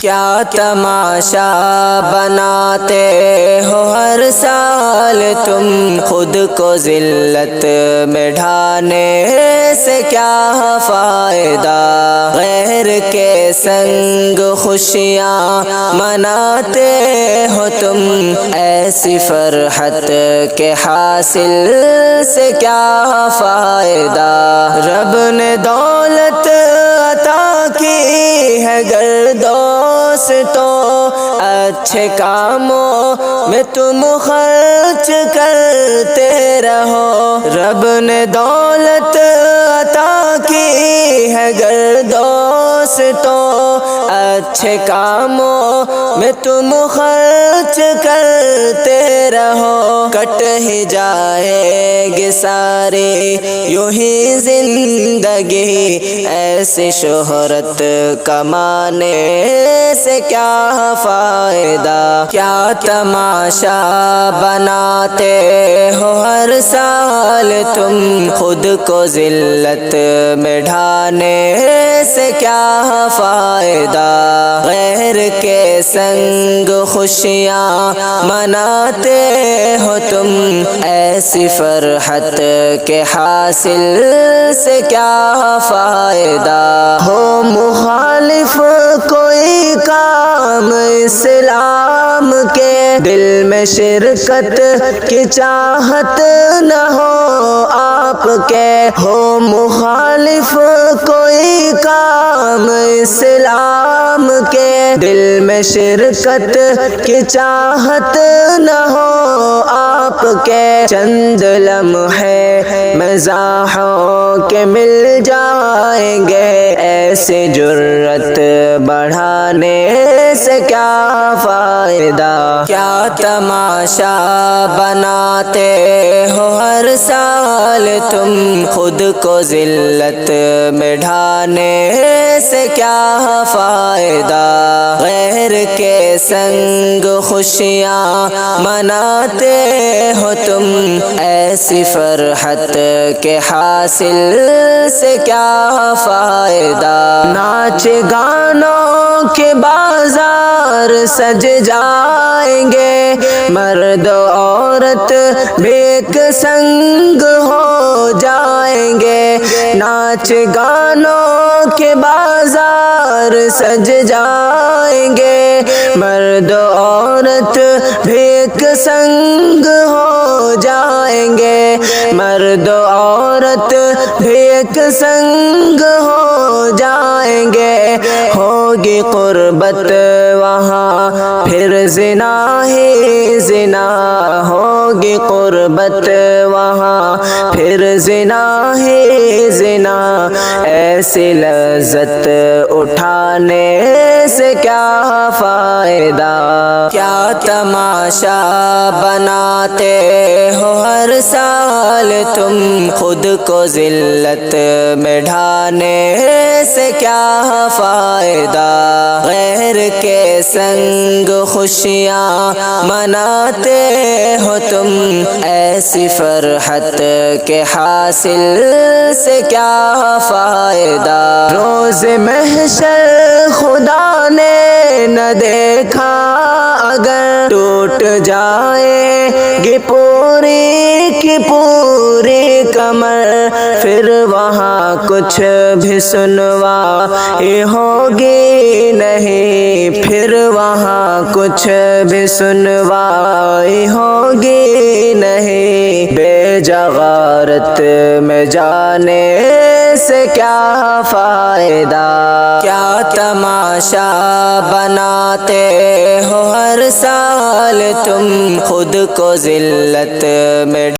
کیا تماشا بناتے ہو ہر سال تم، خود کو ذلت میں ڈھانے سے کیا فائدہ؟ غیر کے سنگ خوشیاں مناتے ہو تم، ایسی فرحت کے حاصل سے کیا فائدہ؟ رب نے دولت عطا کی ہے گر دوستو، اچھے کاموں میں تم خرچ کرتے رہو۔ رب نے دولت عطا کی ہے گر دوستو، اچھے کاموں میں تم خرچ کرتے رہو۔ کٹ ہی جائے گی ساری یوں ہی زندگی، ایسی شہرت کمانے سے کیا فائدہ؟ کیا تماشا بناتے ہو ہر سال تم، خود کو ذلت میں ڈھانے سے کیا فائدہ؟ غیر کے سنگ خوشیاں مناتے ہو تم، ایسی فرحت کے حاصل سے کیا فائدہ؟ ہو مخالف کوئی کام اسلام کے، دل میں شرکت کی چاہت نہ ہو آپ کے۔ ہو مخالف کوئی کام اسلام کے، دل میں شرکت کی چاہت نہ ہو آپ کے۔ چند لمحے مزاحوں کے مل جائیں گے، ایسے جرت بڑھانے سے کیا فائدہ؟ کیا تماشا بناتے ہو ہر سال تم، خود کو ذلت میں ڈھانے سے کیا فائدہ؟ غیر کے سنگ خوشیاں مناتے ہو تم، ایسی فرحت کے حاصل سے کیا فائدہ؟ ناچ گانوں کے بازار سج جائیں گے، مرد و عورت بھی ایک سنگ ہو جائیں گے۔ ناچ گانوں کے بازار سج جائیں گے، مرد و عورت بھی ایک سنگ ہو جائیں گے۔ مرد و عورت بھی ایک سنگ ہو جائیں گے۔ ہوگی قربت وہاں پھر زنا ہی زنا، ہوگی قربت وہاں پھر زنا ہی زنا، ایسی لذت اٹھانے سے کیا فائدہ؟ کیا تماشا بناتے ہو ہر سال تم، خود کو ذلت میں ڈھانے سے کیا فائدہ؟ غیر کے سنگ خوشیاں مناتے ہو تم، ایسی فرحت کے حاصل سے کیا فائدہ؟ روز محشر خدا نے نہ دیکھا اگر، ٹوٹ جائے گی پوری کی پوری کمر، پھر وہاں کچھ بھی سنوائی ہوگی نہیں، پھر وہاں کچھ بھی سنوائی ہوگی نہیں۔ بے جغارت میں جانے سے کیا فائدہ؟ کیا تماشا بناتے ہو ہر سال تم، خود کو ذلت میں